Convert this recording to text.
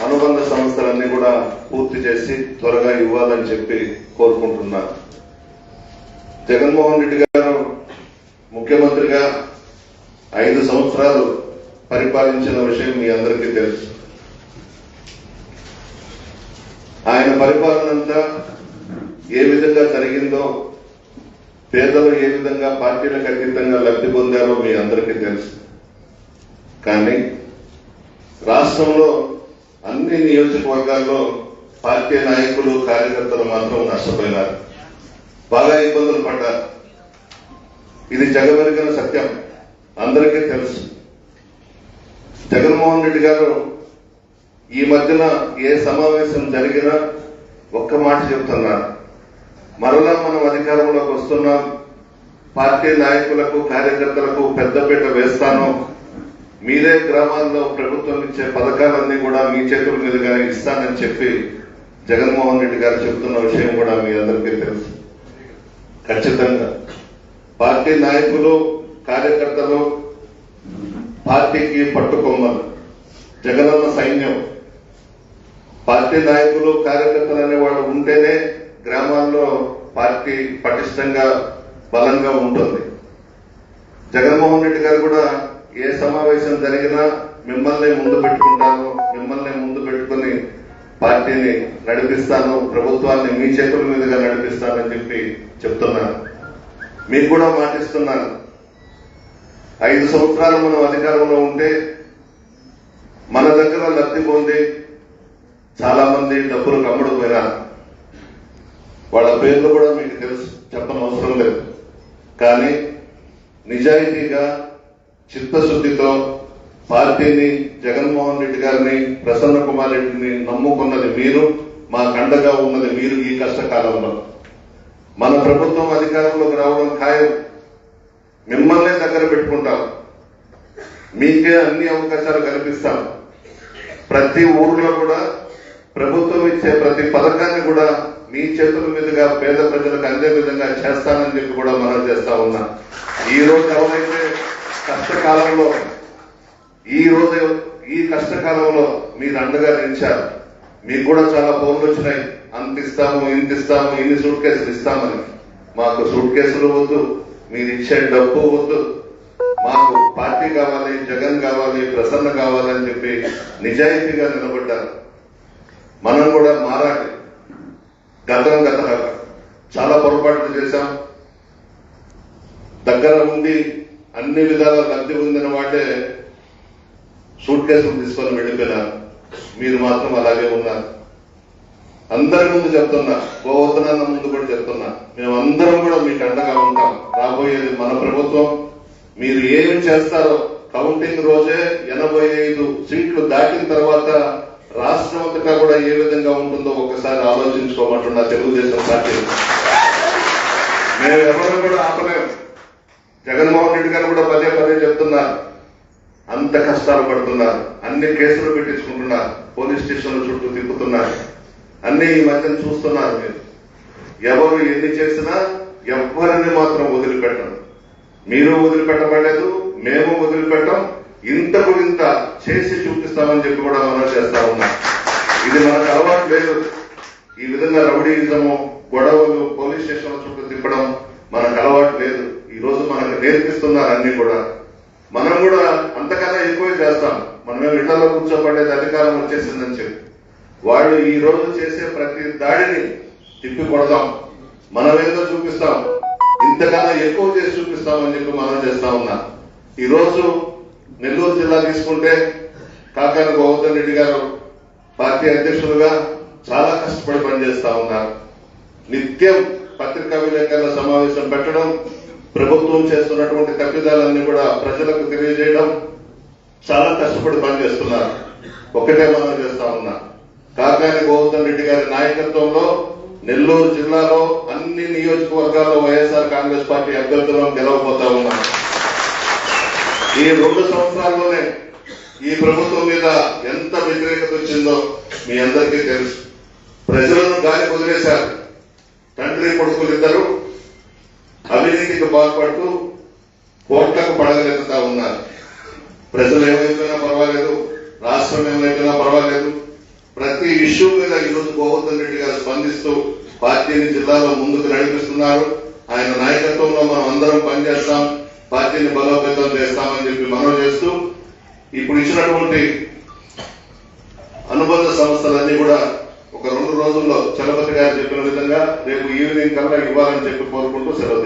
అనుబంధ సంస్థలన్నీ కూడా పూర్తి చేసి త్వరగా ఇవ్వాలని చెప్పి కోరుకుంటున్నారు. జగన్మోహన్ రెడ్డి గారు ముఖ్యమంత్రిగా 5 సంవత్సరాలు పరిపాలించిన విషయం మీ అందరికీ తెలుసు. ఆయన పరిపాలన అంతా ఏ విధంగా జరిగిందో, పేదలు ఏ విధంగా పార్టీలకు అతీతంగా లబ్ధి పొందారో మీ అందరికీ తెలుసు. కానీ రాష్ట్రంలో అన్ని నియోజకవర్గాల్లో పార్టీ నాయకులు కార్యకర్తలు మాత్రం నష్టపోయినారు, బాగా ఇబ్బందులు పడ్డారు. ఇది జగమెరిగిన సత్యం, అందరికీ తెలుసు. జగన్మోహన్ రెడ్డి గారు ఈ మధ్యన ఏ సమావేశం జరిగినా ఒక్క మాట చెప్తున్నారు, మరలా మనం అధికారంలోకి వస్తున్నాం, పార్టీ నాయకులకు కార్యకర్తలకు పెద్దపీట వేస్తాను, మీరే గ్రామాల్లో ప్రభుత్వం ఇచ్చే పథకాలన్నీ కూడా మీ చేతుల మీదుగానే ఇస్తానని చెప్పి జగన్మోహన్ రెడ్డి గారు చెబుతున్న విషయం కూడా మీ అందరికీ తెలుసు. ఖచ్చితంగా పార్టీ నాయకులు కార్యకర్తలు పార్టీకి పట్టుకొమ్మలు, జగనన్న సైన్యం. పార్టీ నాయకులు కార్యకర్తలు అనేవాళ్ళు ఉంటేనే గ్రామాల్లో పార్టీ పటిష్టంగా బలంగా ఉంటుంది. జగన్మోహన్ రెడ్డి గారు కూడా ఏ సమావేశం జరిగినా మిమ్మల్ని ముందు పెట్టుకుంటాను, మిమ్మల్ని ముందు పెట్టుకుని పార్టీని నడిపిస్తాను, ప్రభుత్వాన్ని మీ చేతుల మీదుగా నడిపిస్తానని చెప్పి చెప్తున్నాను. మీకు కూడా మాటిస్తున్నాను, 5 సంవత్సరాలు మనం అధికారంలో ఉంటే మన దగ్గర లబ్ధి పొంది చాలా మంది డబ్బులు కమ్ముడుపోయినారు. వాళ్ళ పేర్లు కూడా మీకు తెలుసు, చెప్పనవసరం లేదు. కానీ నిజాయితీగా చిత్తశుద్ధితో పార్టీని, జగన్మోహన్ రెడ్డి గారిని, ప్రసన్న కుమార్ రెడ్డిని నమ్ముకున్నది మీరు, మా కండగా ఉన్నది మీరు. ఈ కష్టకాలంలో మన ప్రభుత్వం అధికారంలోకి రావడం ఖాయం, మిమ్మల్నే దగ్గర పెట్టుకుంటాం, మీకే అన్ని అవకాశాలు కల్పిస్తాం. ప్రతి ఊర్లో కూడా ప్రభుత్వం ఇచ్చే ప్రతి పథకాన్ని కూడా మీ చేతుల మీదుగా పేద ప్రజలకు అందే విధంగా చేస్తానని చెప్పి కూడా మనం చేస్తా ఉన్నాం. ఈ రోజు ఎవరైతే కష్టకాలంలో, ఈ కష్టకాలంలో మీరు అండగా నిలిచారు, మీకు కూడా చాలా ఫోన్లు వచ్చినాయి, అంత ఇస్తాము, ఇంత ఇస్తాము, ఇన్ని సూట్ కేసులు ఇస్తామని. మాకు సూట్ కేసులు వద్దు, మీరు ఇచ్చే డబ్బు వద్దు, మాకు పార్టీ కావాలి, జగన్ కావాలి, ప్రసన్న కావాలని చెప్పి నిజాయితీగా నిలబడ్డారు. మనం కూడా మారాలి. గత చాలా పొరపాట్లు చేశాం. దగ్గర ఉండి అన్ని విధాల లబ్ధి పొందిన వాటే సూట్ కేసులు తీసుకొని వెళ్ళిపోయినారు. మీరు మాత్రం అలాగే ఉన్నారు. అందరి ముందు చెప్తున్నా, గోవర్ధనన్న ముందు కూడా చెప్తున్నా, మేమందరం కూడా మీకు అండగా ఉంటాం. రాబోయేది మన ప్రభుత్వం. మీరు ఏం చేస్తారో కౌంటింగ్ రోజే 85 సీట్లు దాటిన తర్వాత రాష్ట్రం అంతటా కూడా ఏ విధంగా ఉంటుందో ఒకసారి ఆలోచించుకోమంటున్నా తెలుగుదేశం పార్టీ. మేము ఎవరు కూడా ఆపలేము. జగన్మోహన్ రెడ్డి గారు కూడా పదే పదే చెప్తున్నారు, అంత కష్టాలు పడుతున్నారు, అన్ని కేసులు పెట్టించుకుంటున్నారు, పోలీస్ స్టేషన్ల చుట్టూ తిప్పుతున్నారు, అన్ని ఈ మధ్యన చూస్తున్నారు. మీరు ఎవరు ఎన్ని చేసినా ఎవరిని మాత్రం వదిలిపెట్టరు. మీరు వదిలిపెట్టబడలేదు, మేము వదిలిపెట్టాం. ఇంతకు ఇంత చేసి చూపిస్తామని చెప్పి కూడా మనం చేస్తా ఉన్నాం. ఇది మనకు అలవాటు లేదు. ఈ విధంగా రౌడీయిజము, గొడవలు, పోలీస్ స్టేషన్ల చుట్టూ తిప్పడం మనకు అలవాటు లేదు. ఈ రోజు మనకు నేర్పిస్తున్నారు అన్ని కూడా. మనం కూడా అంతకన్నా ఎక్కువే చేస్తాం. మనమే ఇళ్లలో కూర్చోబడేది అధికారం వచ్చేసిందని చెప్పి వాళ్ళు ఈ రోజు చేసే ప్రతి దాడిని తిప్పి కొడతాం, మనమేందో చూపిస్తాం, ఇంతకన్నా ఎక్కువ చేసి చూపిస్తామని చెప్పి మనం చేస్తా ఉన్నాం. ఈ రోజు నెల్లూరు జిల్లా తీసుకుంటే కాకాని గోవర్ధన్ రెడ్డి గారు పార్టీ అధ్యక్షులుగా చాలా కష్టపడి పనిచేస్తా ఉన్నారు. నిత్యం పత్రికా విలేకరుల సమావేశం పెట్టడం, ప్రభుత్వం చేస్తున్నటువంటి తప్పిదాలన్నీ కూడా ప్రజలకు తెలియజేయడం, చాలా కష్టపడి పనిచేస్తున్నారు. ఒకటే మనం చేస్తా ఉన్నా, కాకాని గోవర్ధన్ రెడ్డి గారి నాయకత్వంలో నెల్లూరు జిల్లాలో అన్ని నియోజకవర్గాల్లో వైఎస్ఆర్ కాంగ్రెస్ పార్టీ అభ్యర్థులను గెలవబోతా ఉన్నాం. ఈ 2 సంవత్సరాల్లోనే ఈ ప్రభుత్వం మీద ఎంత వ్యతిరేకత వచ్చిందో మీ అందరికీ తెలుసు. ప్రజలను గాలి వదిలేశారు. తండ్రి కొడుకులు ఇద్దరు అవినీతికి పాల్పడుతూ కోట్లకు పడగలెత్తుతా ఉన్నారు. ప్రజలు ఏమైపోయినా పర్వాలేదు, రాష్ట్రం ఏమైపోయినా పర్వాలేదు, ప్రతి ఇష్యూ మీద ఈరోజు గోవర్ధన్ రెడ్డి గారు స్పందిస్తూ పార్టీని జిల్లాలో ముందుకు నడిపిస్తున్నారు. ఆయన నాయకత్వంలో మనం అందరం పనిచేస్తాం, పార్టీని బలోపేతం చేస్తామని చెప్పి మనవి చేస్తూ ఇప్పుడు ఇచ్చినటువంటి అనుబంధ సంస్థలన్నీ కూడా ఒక 2 రోజుల్లో చలపతి గారు చెప్పిన విధంగా రేపు ఈవినింగ్ కల్లా ఇవ్వాలని చెప్పి కోరుకుంటూ సెలవు.